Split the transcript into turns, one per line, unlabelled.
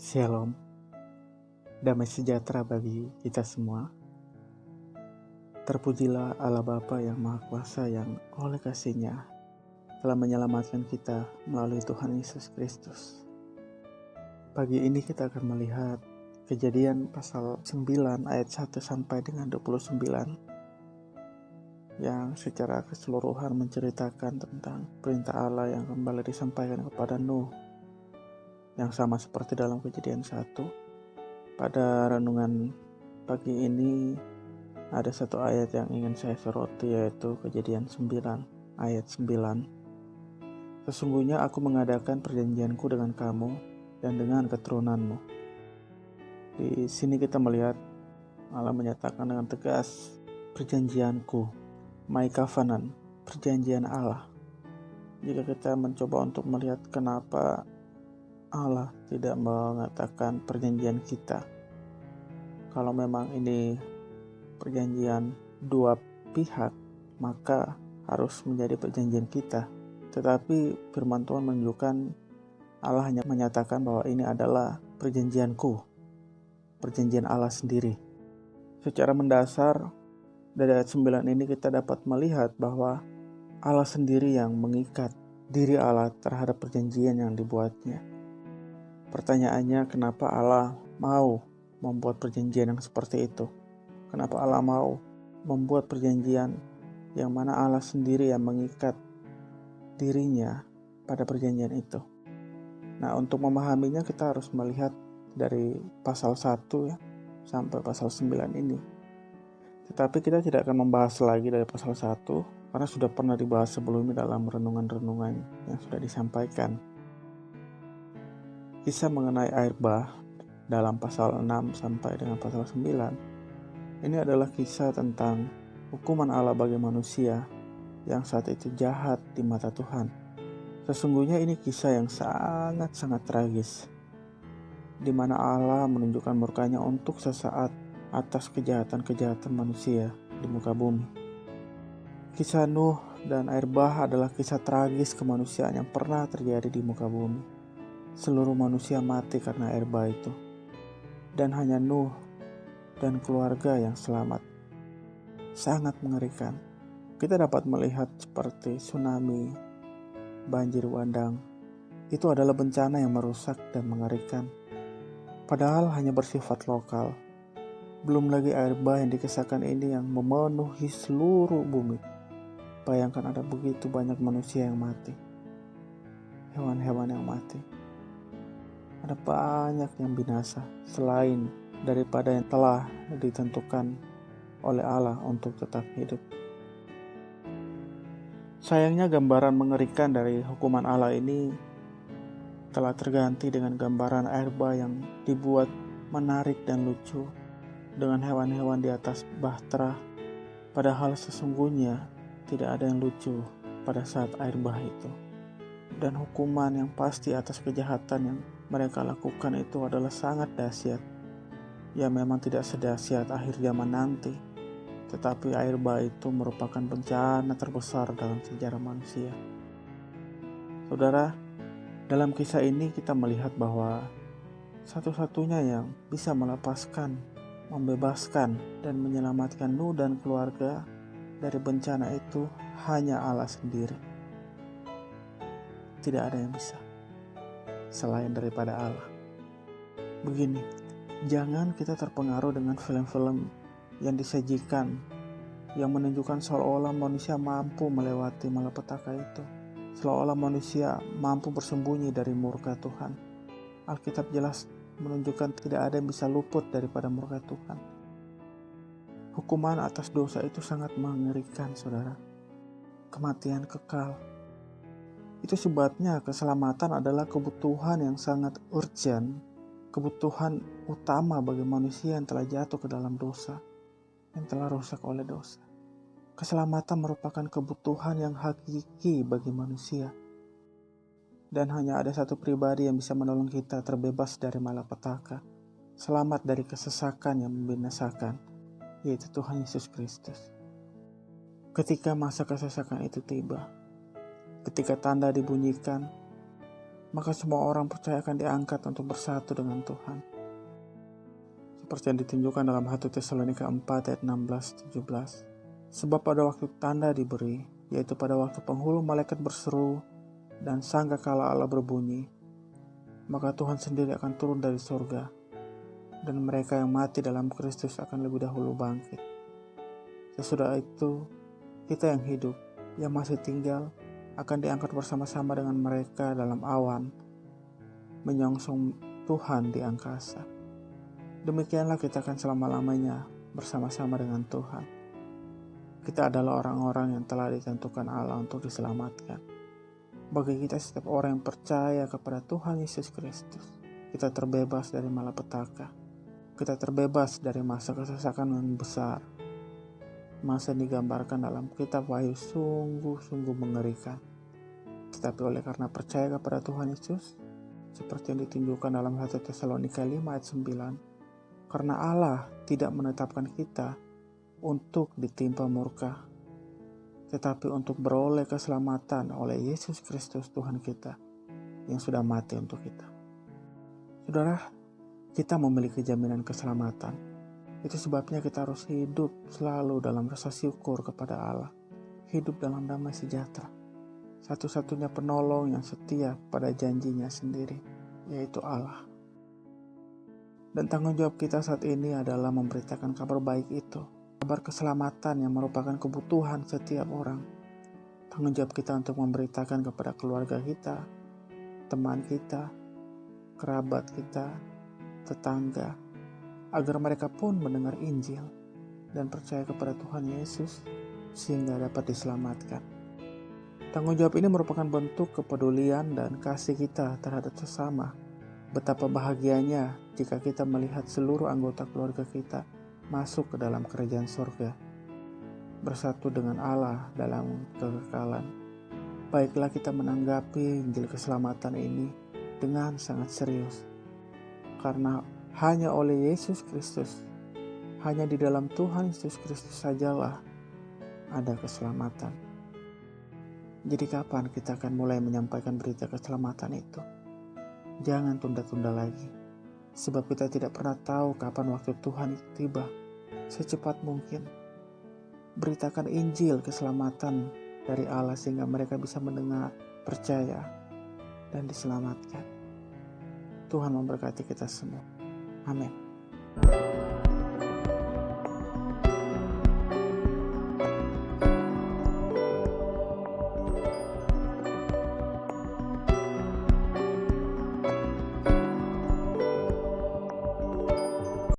Shalom, damai sejahtera bagi kita semua. Terpujilah Allah Bapa yang Maha Kuasa yang oleh kasih-Nya telah menyelamatkan kita melalui Tuhan Yesus Kristus. Pagi ini kita akan melihat Kejadian pasal 9 ayat 1 sampai dengan 29 yang secara keseluruhan menceritakan tentang perintah Allah yang kembali disampaikan kepada Nuh, yang sama seperti dalam Kejadian 1. Pada renungan pagi ini ada satu ayat yang ingin saya soroti, yaitu Kejadian 9 ayat 9. Sesungguhnya aku mengadakan perjanjianku dengan kamu dan dengan keturunanmu. Di sini kita melihat Allah menyatakan dengan tegas perjanjianku, my covenant, perjanjian Allah. Jika kita mencoba untuk melihat kenapa Allah tidak mengatakan perjanjian kita, kalau memang ini perjanjian dua pihak, maka harus menjadi perjanjian kita. Tetapi firman Tuhan menunjukkan Allah hanya menyatakan bahwa ini adalah perjanjianku, perjanjian Allah sendiri. Secara mendasar dari ayat 9 ini kita dapat melihat bahwa Allah sendiri yang mengikat diri Allah terhadap perjanjian yang dibuatnya. Pertanyaannya, kenapa Allah mau membuat perjanjian yang seperti itu? Kenapa Allah mau membuat perjanjian yang mana Allah sendiri yang mengikat dirinya pada perjanjian itu? Nah, untuk memahaminya kita harus melihat dari pasal 1 ya, sampai pasal 9 ini. Tetapi kita tidak akan membahas lagi dari pasal 1 karena sudah pernah dibahas sebelumnya dalam renungan-renungan yang sudah disampaikan. Kisah mengenai air bah dalam pasal 6 sampai dengan pasal 9 ini adalah kisah tentang hukuman Allah bagi manusia yang saat itu jahat di mata Tuhan. Sesungguhnya ini kisah yang sangat-sangat tragis, di mana Allah menunjukkan murkanya untuk sesaat atas kejahatan-kejahatan manusia di muka bumi. Kisah Nuh dan air bah adalah kisah tragis kemanusiaan yang pernah terjadi di muka bumi. Seluruh manusia mati karena air bah itu, dan hanya Nuh dan keluarga yang selamat. Sangat mengerikan. Kita dapat melihat seperti tsunami, banjir bandang. Itu adalah bencana yang merusak dan mengerikan, padahal hanya bersifat lokal. Belum lagi air bah yang dikisahkan ini yang memenuhi seluruh bumi. Bayangkan ada begitu banyak manusia yang mati, hewan-hewan yang mati. Ada banyak yang binasa selain daripada yang telah ditentukan oleh Allah untuk tetap hidup. Sayangnya gambaran mengerikan dari hukuman Allah ini telah terganti dengan gambaran air bah yang dibuat menarik dan lucu dengan hewan-hewan di atas bahtera. Padahal sesungguhnya tidak ada yang lucu pada saat air bah itu. Dan hukuman yang pasti atas kejahatan yang mereka lakukan itu adalah sangat dahsyat. Ya, memang tidak sedahsyat akhir zaman nanti, tetapi air bah itu merupakan bencana terbesar dalam sejarah manusia. Saudara, dalam kisah ini kita melihat bahwa satu-satunya yang bisa melepaskan, membebaskan, dan menyelamatkan Nuh dan keluarga dari bencana itu hanya Allah sendiri. Tidak ada yang bisa selain daripada Allah. Begini, jangan kita terpengaruh dengan film-film yang disajikan yang menunjukkan seolah-olah manusia mampu melewati malapetaka itu, seolah-olah manusia mampu bersembunyi dari murka Tuhan. Alkitab jelas menunjukkan tidak ada yang bisa luput daripada murka Tuhan. Hukuman atas dosa itu sangat mengerikan, saudara. Kematian kekal. Itu sebabnya keselamatan adalah kebutuhan yang sangat urgent, kebutuhan utama bagi manusia yang telah jatuh ke dalam dosa, yang telah rusak oleh dosa. Keselamatan merupakan kebutuhan yang hakiki bagi manusia. Dan hanya ada satu pribadi yang bisa menolong kita terbebas dari malapetaka, selamat dari kesesakan yang membinasakan, yaitu Tuhan Yesus Kristus. Ketika masa kesesakan itu tiba, ketika tanda dibunyikan, maka semua orang percaya akan diangkat untuk bersatu dengan Tuhan. Seperti yang ditunjukkan dalam 1 Tesalonika 4 ayat 16-17. Sebab pada waktu tanda diberi, yaitu pada waktu penghulu malaikat berseru dan sangkakala Allah berbunyi, maka Tuhan sendiri akan turun dari surga, dan mereka yang mati dalam Kristus akan lebih dahulu bangkit. Sesudah itu, kita yang hidup, yang masih tinggal, akan diangkat bersama-sama dengan mereka dalam awan, menyongsong Tuhan di angkasa. Demikianlah kita akan selama-lamanya bersama-sama dengan Tuhan. Kita adalah orang-orang yang telah ditentukan Allah untuk diselamatkan. Bagi kita setiap orang yang percaya kepada Tuhan Yesus Kristus, kita terbebas dari malapetaka. Kita terbebas dari masa kesesakan yang besar. Masa yang digambarkan dalam kitab Wahyu sungguh-sungguh mengerikan. Tetapi oleh karena percaya kepada Tuhan Yesus, seperti yang ditunjukkan dalam 1 Tesalonika 5 ayat 9, karena Allah tidak menetapkan kita untuk ditimpa murka, tetapi untuk beroleh keselamatan oleh Yesus Kristus Tuhan kita, yang sudah mati untuk kita. Saudara, kita memiliki jaminan keselamatan. Itu sebabnya kita harus hidup selalu dalam rasa syukur kepada Allah. Hidup dalam damai sejahtera. Satu-satunya penolong yang setia pada janjinya sendiri, yaitu Allah. Dan tanggung jawab kita saat ini adalah memberitakan kabar baik itu. Kabar keselamatan yang merupakan kebutuhan setiap orang. Tanggung jawab kita untuk memberitakan kepada keluarga kita, teman kita, kerabat kita, tetangga, agar mereka pun mendengar Injil dan percaya kepada Tuhan Yesus sehingga dapat diselamatkan. Tanggung jawab ini merupakan bentuk kepedulian dan kasih kita terhadap sesama. Betapa bahagianya jika kita melihat seluruh anggota keluarga kita masuk ke dalam kerajaan surga, bersatu dengan Allah dalam kekekalan. Baiklah kita menanggapi Injil keselamatan ini dengan sangat serius. Karena hanya oleh Yesus Kristus, hanya di dalam Tuhan Yesus Kristus sajalah ada keselamatan. Jadi kapan kita akan mulai menyampaikan berita keselamatan itu? Jangan tunda-tunda lagi, sebab kita tidak pernah tahu kapan waktu Tuhan itu tiba. Secepat mungkin, beritakan Injil keselamatan dari Allah sehingga mereka bisa mendengar, percaya, dan diselamatkan. Tuhan memberkati kita semua. Amin.